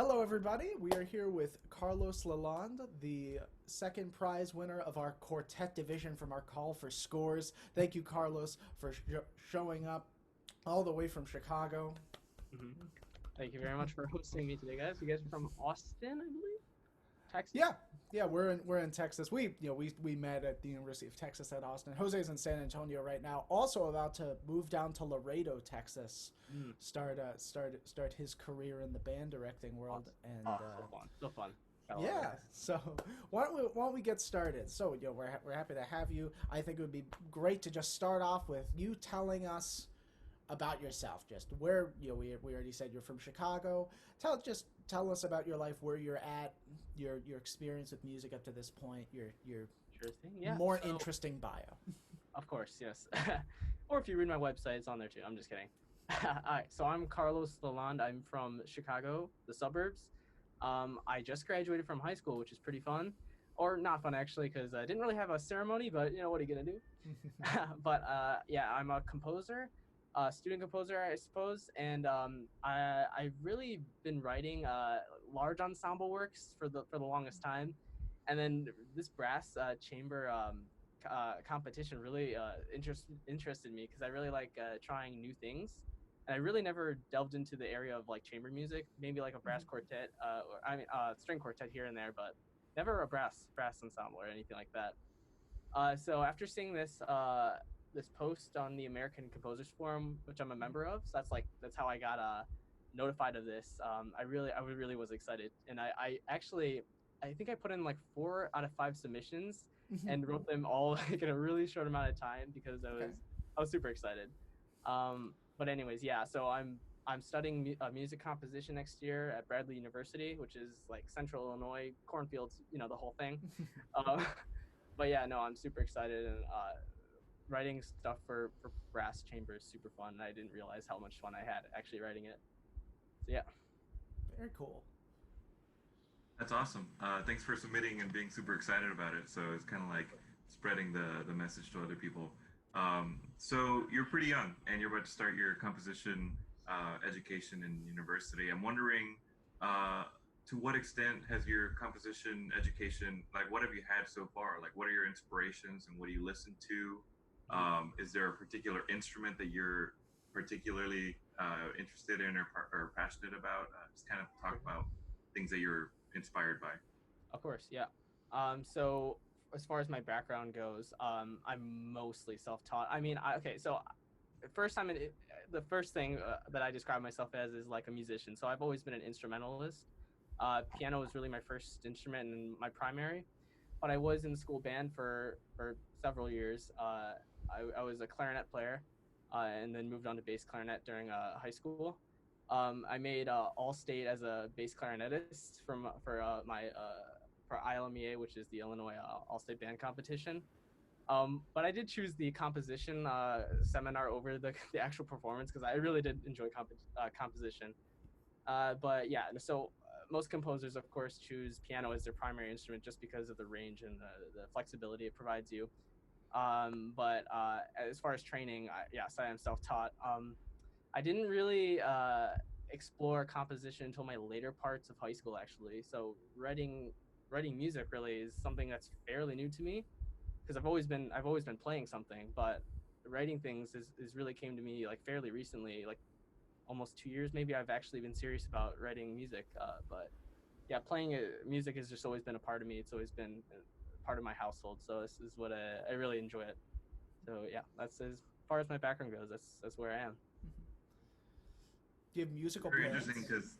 Hello, everybody. We are here with Carlos Lalonde, the second prize winner of our quartet division from our call for scores. Thank you, Carlos, for showing up all the way from Chicago. hmm Thank you very much for hosting me today, guys. You guys are from Austin, I believe, Texas. Yeah, yeah, we're in Texas. We met at the University of Texas at Austin. Jose's in San Antonio right now. Also about to move down to Laredo, Texas, Mm, start his career in the band directing world. awesome. And Oh, so fun, so fun. Gotta love it. Yeah, so why don't we get started? So, we're happy to have you. I think it would be great to just start off with you telling us about yourself. Just where we already said you're from Chicago. Tell us about your life, where you're at, your experience with music up to this point, your Sure thing. Yeah. more So, interesting bio. of course, yes. Or if you read my website, it's on there too. I'm just kidding. All right. So I'm Carlos Lalonde. I'm from Chicago, the suburbs. I just graduated from high school, which is pretty fun, or not fun actually, because I didn't really have a ceremony. But what are you gonna do? But yeah, I'm a composer, student composer, I suppose, and I've really been writing large ensemble works for the longest time, and then this brass chamber competition really interested me because I really like trying new things. And I really never delved into the area of like chamber music, maybe like a brass quartet, or I mean, string quartet here and there, but never a brass ensemble or anything like that. So after seeing this post on the American Composers Forum, which I'm a member of, so that's how I got notified of this. I really was excited, and I actually I think I put in like 4 out of 5 submissions and wrote them all like in a really short amount of time because I Okay. was I was super excited. But anyways, yeah. So I'm studying music composition next year at Bradley University, which is like Central Illinois cornfields, the whole thing. Um, but yeah, no, I'm super excited and writing stuff for brass chamber is super fun. And I didn't realize how much fun I had actually writing it. So yeah, Very cool. That's awesome. Thanks for submitting and being super excited about it. So it's kind of like spreading the message to other people. So you're pretty young and you're about to start your composition education in university. I'm wondering, to what extent has your composition education, like what have you had so far? Like what are your inspirations and what do you listen to? Is there a particular instrument that you're particularly interested in or passionate about? Just kind of talk about things that you're inspired by. of course, yeah. So as far as my background goes, I'm mostly self-taught. I mean, okay, so first time the first thing that I describe myself as is like a musician. So I've always been an instrumentalist. Piano was really my first instrument and my primary, but I was in the school band for several years. I was a clarinet player, and then moved on to bass clarinet during high school. I made all state as a bass clarinetist for ILMEA, which is the Illinois All State Band Competition. But I did choose the composition seminar over the actual performance because I really did enjoy composition. But yeah, so most composers, of course, choose piano as their primary instrument just because of the range and the flexibility it provides you. But as far as training, yes, I am self-taught. I didn't really explore composition until my later parts of high school, actually. So writing music really is something that's fairly new to me because I've always been playing something, but writing things is really came to me like fairly recently, like almost 2 years maybe. I've actually been serious about writing music, but yeah, playing music has just always been a part of me. It's always been part of my household. So this is what I really enjoy it. So yeah, that's as far as my background goes. That's where I am. Do you have musical Very interesting parents? because,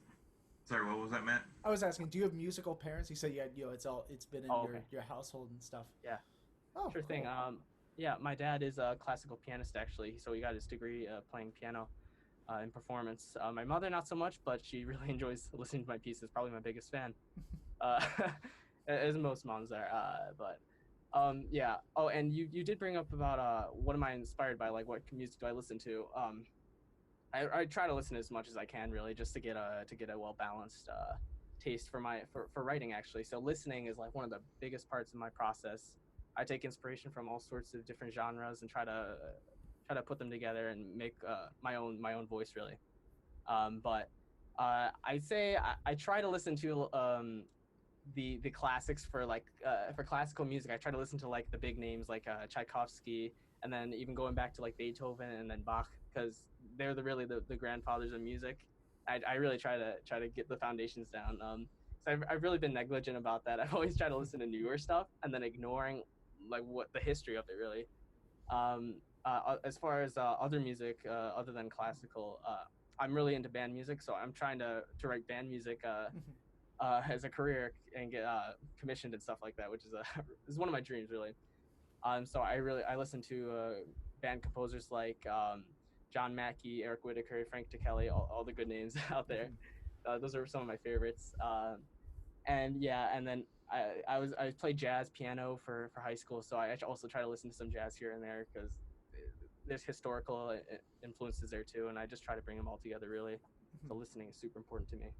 sorry, what was that, Matt? I was asking, do you have musical parents? You said it's been in Oh, your okay. your household and stuff. Yeah, Oh, sure thing. cool. Yeah, my dad is a classical pianist actually, so he got his degree playing piano in performance. My mother not so much, but she really enjoys listening to my pieces. Probably my biggest fan, as most moms are. But yeah. Oh, and you did bring up about what am I inspired by? Like, what music do I listen to? I try to listen as much as I can, really, just to get a well balanced taste for writing actually. So listening is like one of the biggest parts of my process. I take inspiration from all sorts of different genres and try to put them together and make my own voice really. But I'd say I try to listen to the classics for classical music. I try to listen to like the big names like Tchaikovsky, and then even going back to like Beethoven and then Bach, because they're really the grandfathers of music. I really try to get the foundations down. So I've really been negligent about that. I've always tried to listen to newer stuff and then ignoring like what the history of it really. As far as other music other than classical, I'm really into band music, so I'm trying to write band music as a career and get commissioned and stuff like that, which is is one of my dreams really. So I listen to band composers like John Mackey, Eric Whitacre, Frank DeKelly, all the good names out there. Those are some of my favorites. And yeah, and then I played jazz piano for high school, so I also try to listen to some jazz here and there because there's historical influences there too, and I just try to bring them all together really. So listening is super important to me.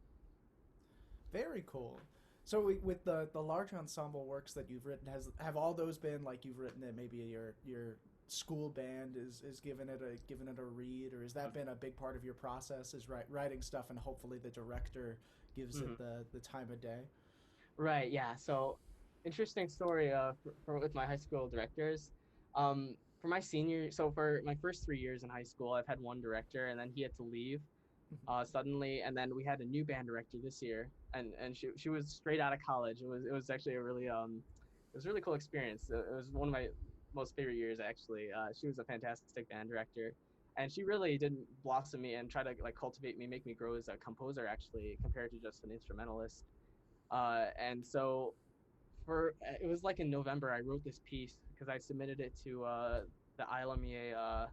Very cool. So with the large ensemble works that you've written, have all those been like you've written it? Maybe your school band is giving it a read, or has that been a big part of your process? Is writing stuff and hopefully the director gives it the time of day? Right. Yeah. So interesting story. With my high school directors. For my senior, so for my first 3 years in high school, I've had one director, and then he had to leave suddenly, and then we had a new band director this year, and she was straight out of college. It was actually a really it was a really cool experience. It was one of my most favorite years actually. She was a fantastic band director, and she really didn't blossom me and try to like cultivate me, make me grow as a composer actually, compared to just an instrumentalist. And so for it was like in November I wrote this piece because I submitted it to the ILMEA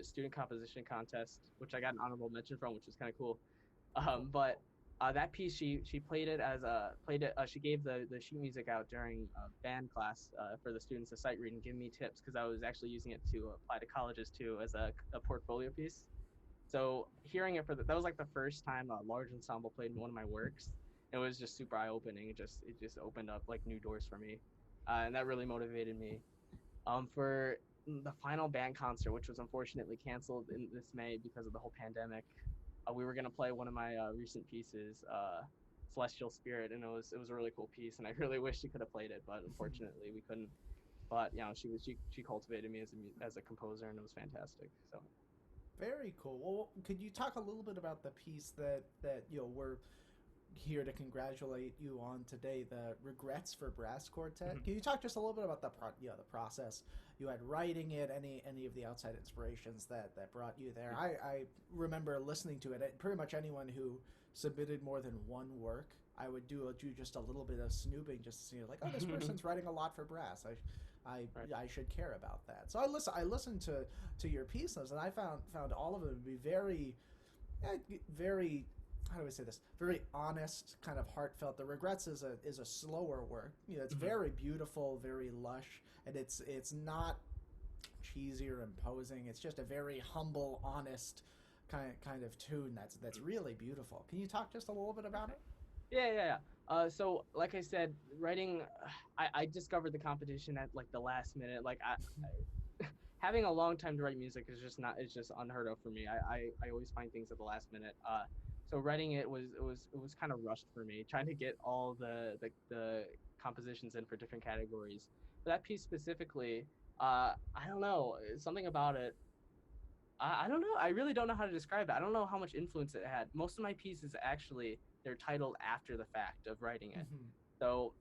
student composition contest, which I got an honorable mention from, which was kind of cool. But that piece she played it as she gave the sheet music out during band class for the students to sight read and give me tips because I was actually using it to apply to colleges too as a portfolio piece. So hearing it that was like the first time a large ensemble played in one of my works. It was just super eye opening. It just opened up like new doors for me, and that really motivated me. For the final band concert, which was unfortunately canceled in this May because of the whole pandemic, we were gonna play one of my recent pieces, Celestial Spirit, and it was a really cool piece, and I really wish she could have played it, but unfortunately we couldn't. But she cultivated me as a composer, and it was fantastic. So Very cool. Well, could you talk a little bit about the piece that we're here to congratulate you on today, the Regrets for Brass Quartet? Can you talk just a little bit about the process you had writing it, any of the outside inspirations that brought you there? I remember listening to it. Pretty much anyone who submitted more than one work, I would do just a little bit of snooping just to see like, oh, this person's writing a lot for brass. I should care about that. So I listened to your pieces, and I found all of them to be very, very, how do I say this? Very honest, kind of heartfelt. The Regrets is a slower work. It's very beautiful, very lush, and it's not cheesy or imposing. It's just a very humble, honest kind of tune that's really beautiful. Can you talk just a little bit about it? yeah. So like I said, writing, I discovered the competition at like the last minute. Like having a long time to write music is just not, it's just unheard of for me. I always find things at the last minute. So writing it was kind of rushed for me, trying to get all the compositions in for different categories. But that piece specifically, I don't know, something about it. I don't know. I really don't know how to describe it. I don't know how much influence it had. Most of my pieces actually they're titled after the fact of writing it. So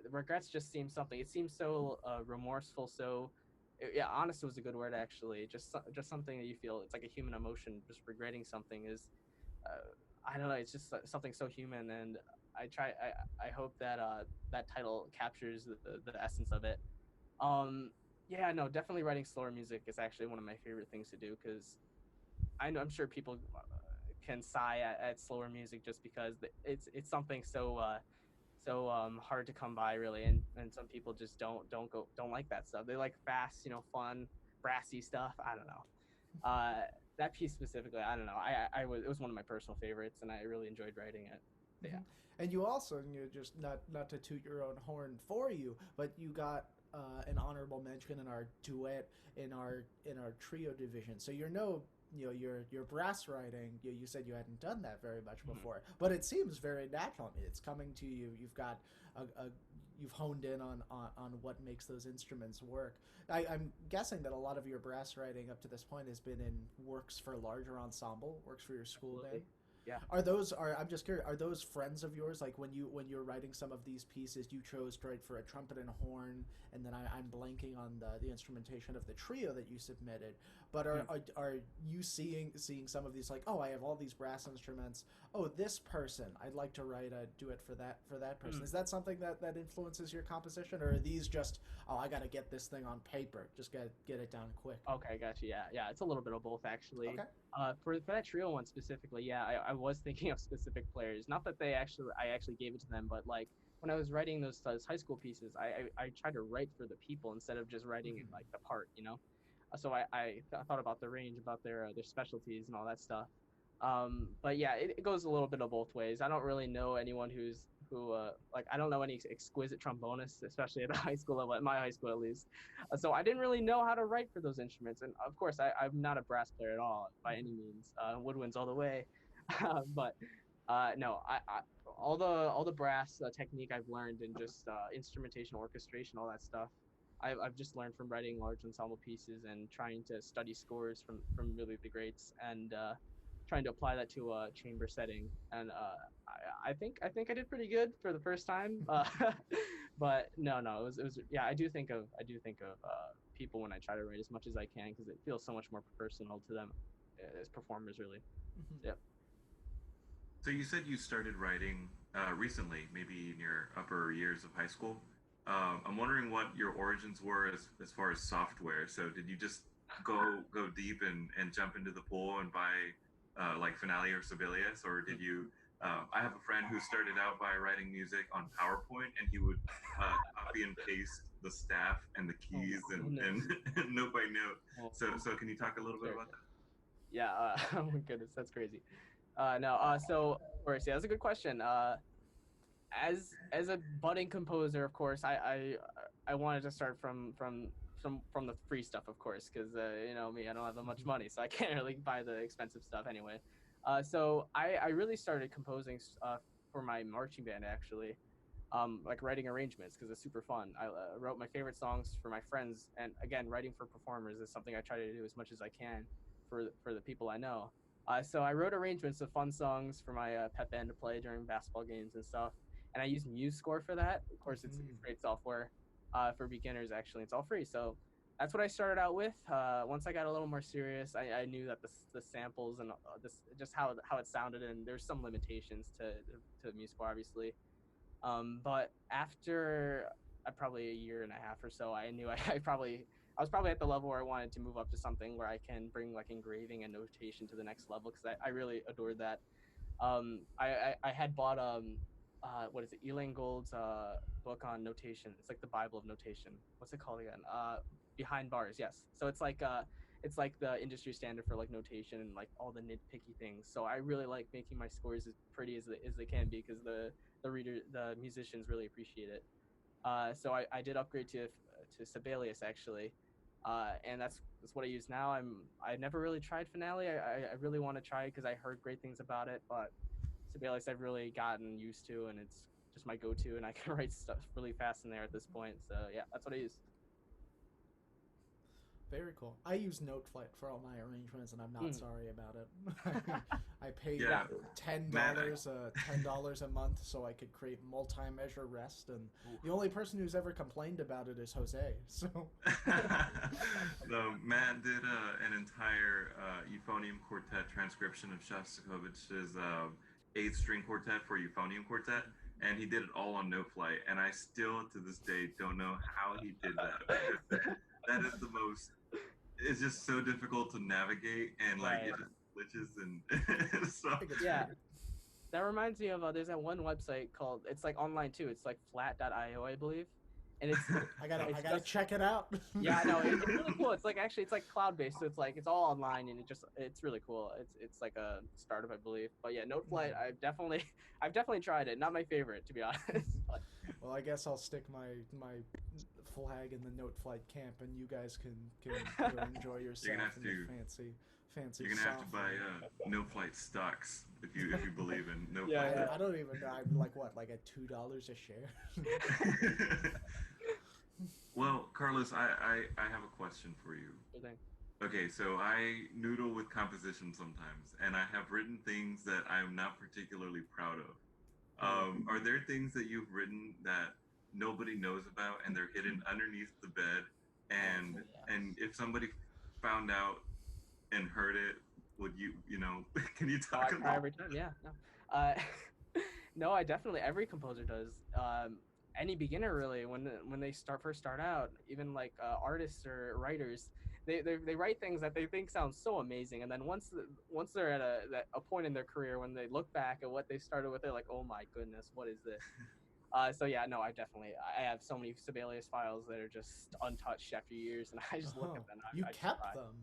regrets just seem something. It seems so remorseful. So yeah, honest was a good word actually. Just something that you feel. It's like a human emotion. Just regretting something is, I don't know. It's just something so human, and I hope that that title captures the essence of it. Um, yeah, no, definitely writing slower music is actually one of my favorite things to do because I'm sure people can sigh at slower music just because it's something so hard to come by really, and some people just don't like that stuff. They like fast, fun, brassy stuff. I don't know. That piece specifically, I don't know. I was it was one of my personal favorites, and I really enjoyed writing it. But yeah. And you also, just not to toot your own horn for you, but you got an honorable mention in our duet in our trio division. So you're no your brass writing. You said you hadn't done that very much before, but it seems very natural. I mean, it's coming to you. You've got you've honed in on what makes those instruments work. I'm guessing that a lot of your brass writing up to this point has been in works for larger ensemble, works for your school band. Yeah. I'm just curious, are those friends of yours? Like when you're writing some of these pieces, you chose to write for a trumpet and horn, and then I'm blanking on the instrumentation of the trio that you submitted. But are you seeing some of these, like, oh, I have all these brass instruments. Oh, this person, I'd like to write a duet for that person. Is that something that influences your composition, or are these just, oh, I got to get this thing on paper, just get it down quick? Okay, gotcha. Yeah, it's a little bit of both actually. Okay. For that trio one specifically, yeah, I was thinking of specific players. Not that I actually gave it to them, but like when I was writing those high school pieces, I tried to write for the people instead of just writing in like the part, you know. So I thought about the range, about their specialties and all that stuff. But yeah, it goes a little bit of both ways. I don't really know anyone who like, I don't know any exquisite trombonists, especially at the high school level, at my high school at least. So I didn't really know how to write for those instruments. And of course, I'm not a brass player at all by any means. Woodwinds all the way. But no, all the brass technique I've learned, and just instrumentation, orchestration, all that stuff, I've just learned from writing large ensemble pieces and trying to study scores from really the greats, and trying to apply that to a chamber setting. And I think I did pretty good for the first time. But no, it was yeah. I do think of people when I try to write as much as I can, because it feels so much more personal to them as performers, really. Yep. So you said you started writing recently, maybe in your upper years of high school. I'm wondering what your origins were as far as software. So did you just go deep and jump into the pool and buy like Finale or Sibelius, or did you? I have a friend who started out by writing music on PowerPoint, and he would copy and paste the staff and the keys and note by note. So can you talk a little bit about that? Yeah. Oh my goodness, that's crazy. So of course, yeah, that's a good question. As a budding composer, of course, I wanted to start from the free stuff, of course, because you know me, I don't have that much money, so I can't really buy the expensive stuff anyway. So I really started composing for my marching band, actually, like writing arrangements, because it's super fun. I wrote my favorite songs for my friends, and again, writing for performers is something I try to do as much as I can for the people I know. So I wrote arrangements of fun songs for my pep band to play during basketball games and stuff, and I use MuseScore for that. Of course, it's great software for beginners. Actually, it's all free. So that's what I started out with. Once I got a little more serious, I knew that the samples and this, just how it sounded, and there's some limitations to MuseScore, obviously. But after probably a year and a half or so, I knew I was probably at the level where I wanted to move up to something where I can bring like engraving and notation to the next level, because I really adored that. I had bought what is it, Elaine Gold's book on notation. It's like the Bible of notation. What's it called again? Behind Bars. Yes. So it's like the industry standard for like notation and like all the nitpicky things. So I really like making my scores as pretty as they can be, because the musicians really appreciate it. So I did upgrade to Sibelius, actually, and that's what I use now. I never really tried Finale. I really want to try it because I heard great things about it, but Sibelius I've really gotten used to, and it's just my go-to, and I can write stuff really fast in there at this point. So yeah, that's what I use. Very cool. I use NoteFlight for all my arrangements, and I'm not sorry about it. I paid $10 a month so I could create multi-measure rest, and the only person who's ever complained about it is Jose. So, Matt did an entire euphonium quartet transcription of Shostakovich's 8th-string quartet for euphonium quartet, and he did it all on NoteFlight, and I still to this day don't know how he did that. That is the most. It's just so difficult to navigate, and like it just glitches and so. Yeah, that reminds me of there's that one website called, it's like online too. It's like flat.io, I believe, and it's I gotta check it out. Yeah, no, it's really cool. It's like cloud based, so it's all online, and it's really cool. It's like a startup, I believe. But yeah, NoteFlight, I've definitely tried it. Not my favorite, to be honest. But. Well, I guess I'll stick my flag in the Note Flight camp, and you guys can go enjoy yourself have in your to- fancy You're gonna have to buy software. no flight stocks if you believe in no Yeah, flight. I don't even know. I'm like what, like at $2 a share? Well, Carlos, I have a question for you. Sure thing. Okay, so I noodle with composition sometimes, and I have written things that I'm not particularly proud of. Are there things that you've written that nobody knows about and they're hidden underneath the bed? And Oh, yes. and if somebody found out and heard it, would you know? Can you Oh, I talk cry about? every time. Yeah. No. No, I definitely every composer does. Any beginner really when they first start out, even like artists or writers, they write things that they think sound so amazing, and then once they're at a point in their career when they look back at what they started with, they're like, oh my goodness, what is this? So yeah, no, I have so many Sibelius files that are just untouched after years, and I just look Oh, at them. you I just kept cry. them.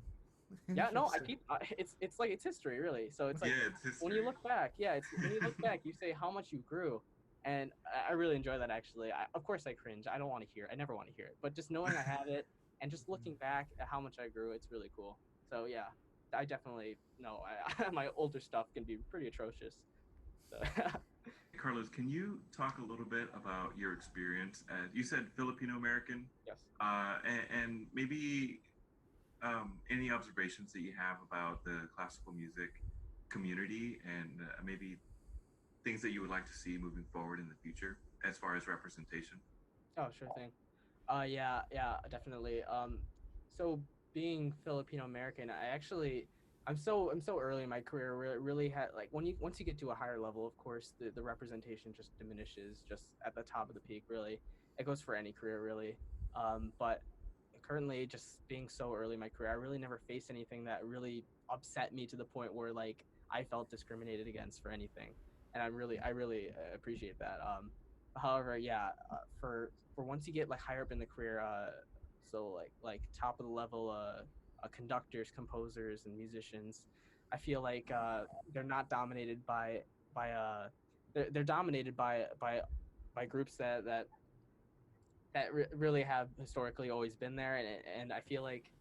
Yeah, no, I Interesting. keep. It's like it's history, really. So it's like Yeah, it's when you history. look back, yeah, it's when you look back, you say how much you grew, and I really enjoy that actually. Of course, I cringe. I don't want to hear it. I never want to hear it. But just knowing I have it and just looking back at how much I grew, it's really cool. So yeah, I definitely know. My older stuff can be pretty atrocious. So Carlos, can you talk a little bit about your experience as you said Filipino American, yes. and maybe any observations that you have about the classical music community and maybe things that you would like to see moving forward in the future as far as representation? Oh, sure thing. Yeah, definitely. So being Filipino American, I'm so early in my career where it really had like once you get to a higher level, of course, the representation just diminishes just at the top of the peak. Really, it goes for any career really. But currently, just being so early in my career, I really never faced anything that really upset me to the point where like I felt discriminated against for anything, and I really appreciate that. However, yeah, for once you get like higher up in the career, so like top of the level, conductors, composers, and musicians, I feel like they're not dominated by they're dominated by groups that really have historically always been there, and I feel like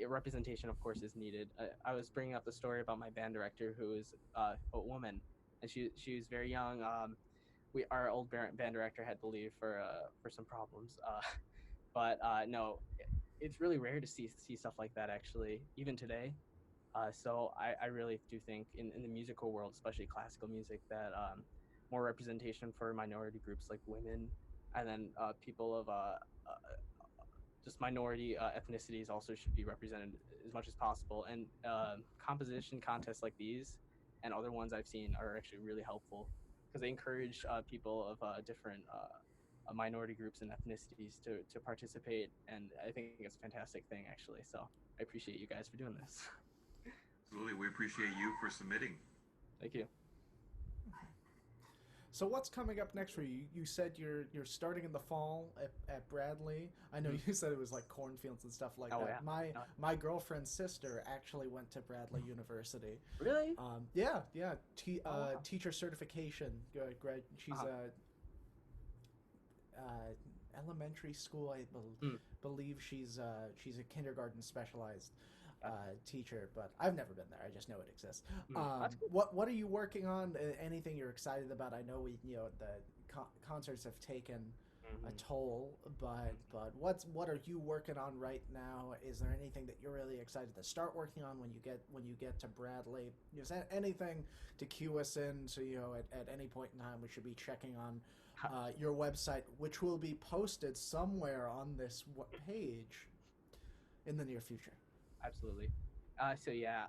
representation, of course, is needed. I was bringing up the story about my band director who is a woman, and she was very young. Our old band director had to leave for some problems. But no, it's really rare to see stuff like that actually, even today. So I really do think in the musical world, especially classical music, that more representation for minority groups like women, and then people of just minority ethnicities also should be represented as much as possible. And composition contests like these and other ones I've seen are actually really helpful because they encourage people of different minority groups and ethnicities to participate. And I think it's a fantastic thing, actually. So I appreciate you guys for doing this. Absolutely, we appreciate you for submitting. Thank you. So what's coming up next for you? You said you're starting in the fall at Bradley. I know you said it was like cornfields and stuff like Oh, that. yeah. My girlfriend's sister actually went to Bradley University. Really? Yeah. wow. Teacher certification. She's Uh-huh. elementary school. I believe she's a kindergarten specialized teacher, but I've never been there. I just know it exists. That's cool. What are you working on? Anything you're excited about? I know the concerts have taken a toll, but what are you working on right now? Is there anything that you're really excited to start working on when you get to Bradley? Is that anything to cue us in? So at any point in time we should be checking on your website, which will be posted somewhere on this page in the near future. Absolutely. So yeah,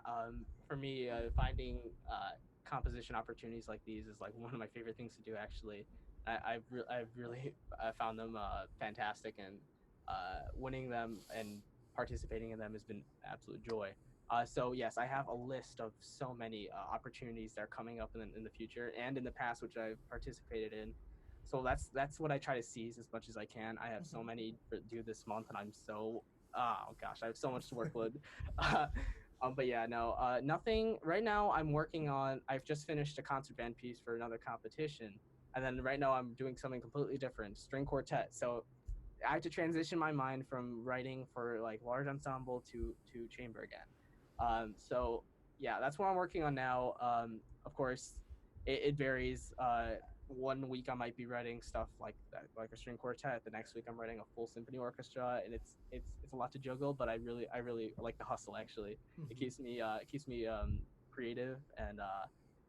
for me, finding composition opportunities like these is like one of my favorite things to do. Actually, I've really found them fantastic, and winning them and participating in them has been absolute joy. So yes, I have a list of so many opportunities that are coming up in the future and in the past, which I've participated in. So that's what I try to seize as much as I can. I have so many due this month, and I'm so oh gosh, I have so much to work with. But yeah, no, nothing right now. I'm working on. I've just finished a concert band piece for another competition, And then right now I'm doing something completely different, string quartet. So I have to transition my mind from writing for like large ensemble to chamber again. So yeah, that's what I'm working on now. Of course, it varies. One week I might be writing stuff like that, like a string quartet. The next week I'm writing a full symphony orchestra, and it's a lot to juggle. But I really like the hustle. Actually, it Mhm. keeps me creative and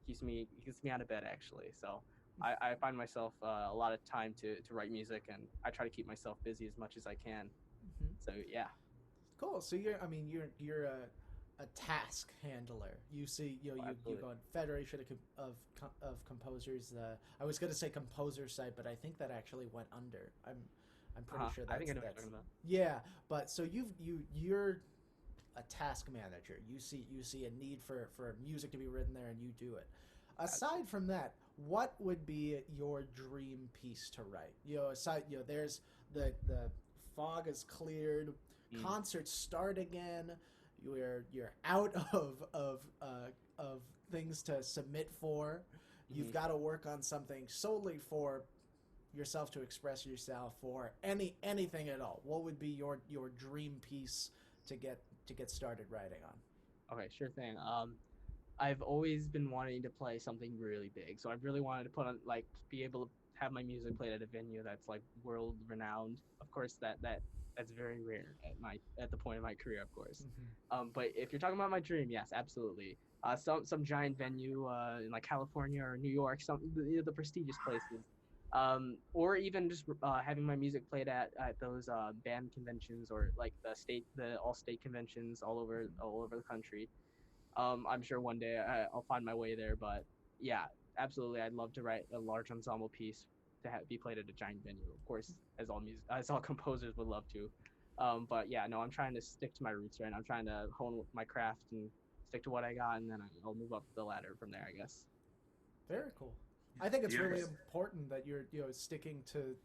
keeps me out of bed actually. So I find myself a lot of time to write music, and I try to keep myself busy as much as I can. Mhm. So yeah, Cool. So you're a task handler. You see, you absolutely. go on Federation of Composers. I was going to say composer site, but I think that actually went under. I'm pretty sure I think that's I know what that's you're talking about. yeah. But so you're a task manager. You see a need for music to be written there, and you do it. Aside from that, what would be your dream piece to write? Aside, there's the fog is cleared, Mm, concerts start again. You're out of things to submit for. You've hmm got to work on something solely for yourself, to express yourself, for anything at all. What would be your dream piece to get started writing on? Okay, sure thing. I've always been wanting to play something really big, so I really wanted to put on like be able to have my music played at a venue that's like world renowned. Of course, that's very rare at the point of my career, of course. Mm-hmm. But if you're talking about my dream, yes, absolutely. Some giant venue in like California or New York, some the prestigious places, or even just having my music played at those band conventions or like the all state conventions all over the country. I'm sure one day I'll find my way there, but yeah, absolutely, I'd love to write a large ensemble piece to be played at a giant venue. Of course, as all composers would love to. But yeah, no, I'm trying to stick to my roots right now. I'm trying to hone my craft and stick to what I got, and then I'll move up the ladder from there, I guess. Very cool. I think Do it's you ever? really important that you're sticking to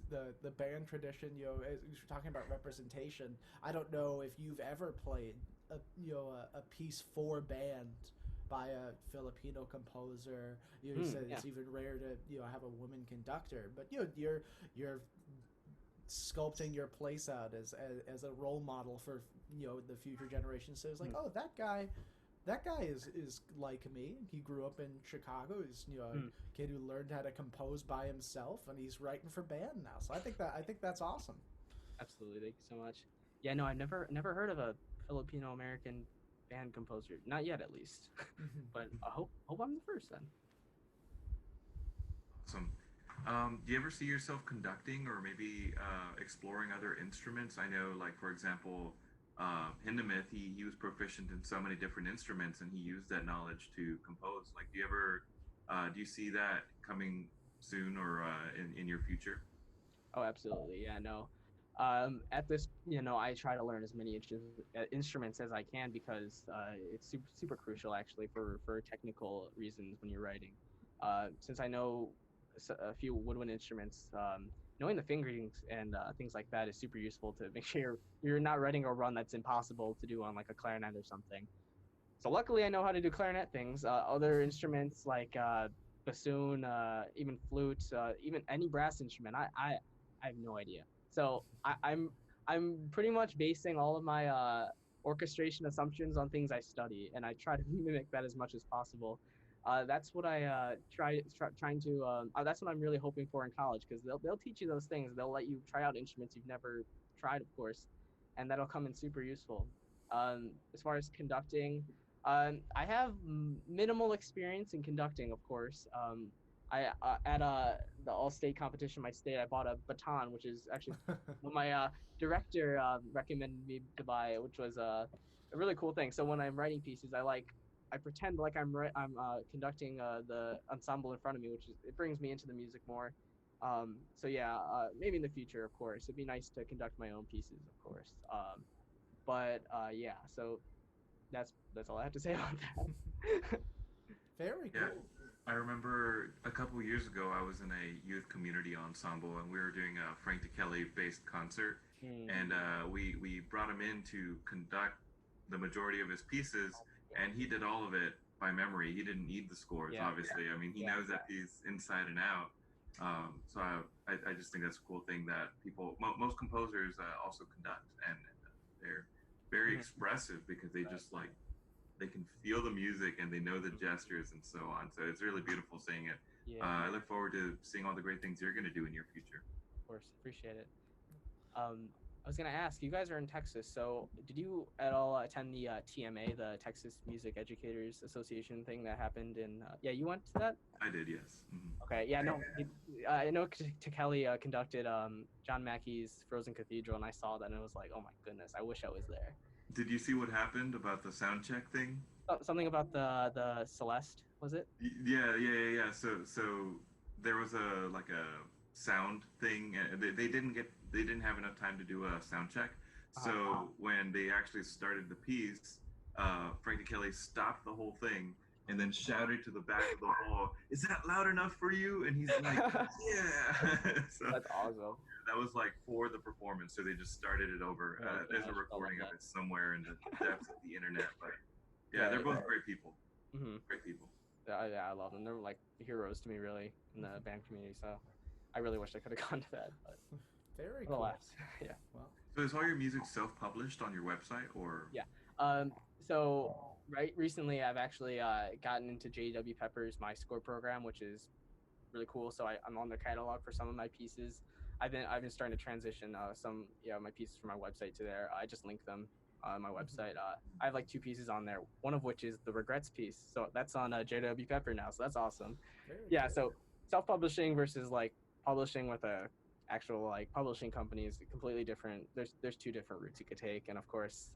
the band tradition. As you're talking about representation. I don't know if you've ever played a piece for band by a Filipino composer. You said Yeah. it's even rare to have a woman conductor, but you're sculpting your place out as a role model for the future generations. So it's like, Mm, oh, that guy is like me. He grew up in Chicago. He's a mm, kid who learned how to compose by himself, and he's writing for band now. So I think that's awesome. absolutely. Thank you so much. Yeah, no, I've never heard of a Filipino American band composer. Not yet, at least. But I hope I'm the first then. Awesome. Do you ever see yourself conducting or maybe exploring other instruments? I know, like for example, Hindemith, he was proficient in so many different instruments, and he used that knowledge to compose. Like, do you see that coming soon or in your future? Oh, absolutely. Yeah, no. At this, I try to learn as many instruments as I can because it's super crucial actually for technical reasons when you're writing. Since I know a few woodwind instruments, knowing the fingerings and things like that is super useful to make sure you're not writing a run that's impossible to do on like a clarinet or something. So luckily, I know how to do clarinet things. Other instruments like bassoon, even flute, even any brass instrument, I have no idea. So I'm pretty much basing all of my orchestration assumptions on things I study, and I try to mimic that as much as possible. That's what I trying to. That's what I'm really hoping for in college because they'll teach you those things. They'll let you try out instruments you've never tried, of course, and that'll come in super useful. As far as conducting, I have minimal experience in conducting, of course. I at the all-state competition, in my state, I bought a baton, which is actually what my director recommended me to buy, which was a really cool thing. So when I'm writing pieces, I pretend like I'm conducting the ensemble in front of me, which is it brings me into the music more. So yeah, maybe in the future, of course, it'd be nice to conduct my own pieces, of course. But yeah, so that's all I have to say about that. Very Yeah, cool. I remember a couple years ago I was in a youth community ensemble and we were doing a Frank DeKelly based concert, Mm, and we brought him in to conduct the majority of his pieces, and he did all of it by memory. He didn't need the scores, yeah, obviously. I mean, he yeah, knows that piece inside and out. So I just think that's a cool thing that most composers also conduct, and they're very expressive because they just like they can feel the music and they know the gestures and so on. So it's really beautiful seeing it. Yeah, I look forward to seeing all the great things you're going to do in your future. of course, appreciate it. I was gonna ask, you guys are in Texas, so did you at all attend the TMA, the Texas Music Educators Association thing that happened in? Yeah, you went to that? I did, yes. Okay, yeah, no, I know Kelly conducted John Mackey's Frozen Cathedral, and I saw that, and it was like, oh my goodness, I wish I was there. Did you see what happened about the sound check thing? Something about the Celeste, was it? Yeah. So there was a sound thing. They didn't have enough time to do a sound check. So when they actually started the piece, Frankie Kelly stopped the whole thing and then shouted to the back of the hall, "Is that loud enough for you?" And he's like, "Yeah." So that's awesome. that was like for the performance, so they just started it over. There's a recording of it somewhere in the depths of the internet, but yeah, they're both great people. Great people. Yeah, I love them. They're like heroes to me, really, in the band community. So I really wish I could have gone to that, but very cool. Yeah. Well, so is all your music self-published on your website, or? Yeah. So recently I've actually gotten into J.W. Pepper's My Score program, which is really cool. So I'm on their catalog for some of my pieces. I've been starting to transition some my pieces from my website to there. I just link them on my website. I have like 2 pieces on there, one of which is the Regrets piece. So that's on J.W. Pepper now. So that's awesome. Very good. So self-publishing versus like publishing with a actual like publishing company is completely different. There's 2 different routes you could take, and of course,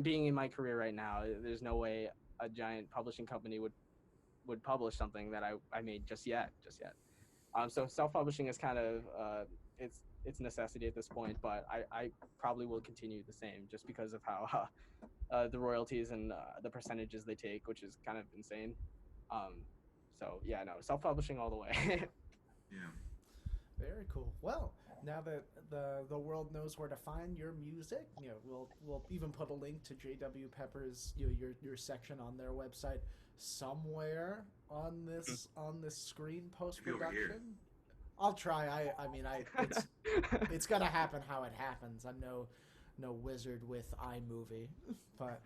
being in my career right now, there's no way a giant publishing company would publish something that I made just yet. So self-publishing is kind of it's necessity at this point, but I probably will continue the same just because of how the royalties and the percentages they take, which is kind of insane. So yeah, no, self-publishing all the way. Yeah. Very cool. Well, now that the world knows where to find your music, we'll even put a link to J.W. Pepper's your section on their website somewhere on this screen post production. I'll try. It's gonna happen how it happens. I'm no wizard with iMovie, but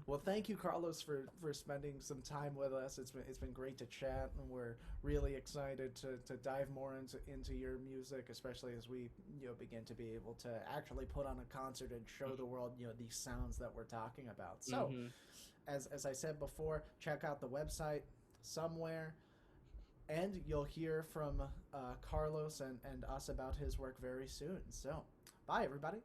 well, thank you, Carlos, for spending some time with us. It's been great to chat, and we're really excited to dive more into your music, especially as we begin to be able to actually put on a concert and show the world these sounds that we're talking about. So, as I said before, check out the website somewhere. And you'll hear from Carlos and us about his work very soon. So, bye, everybody.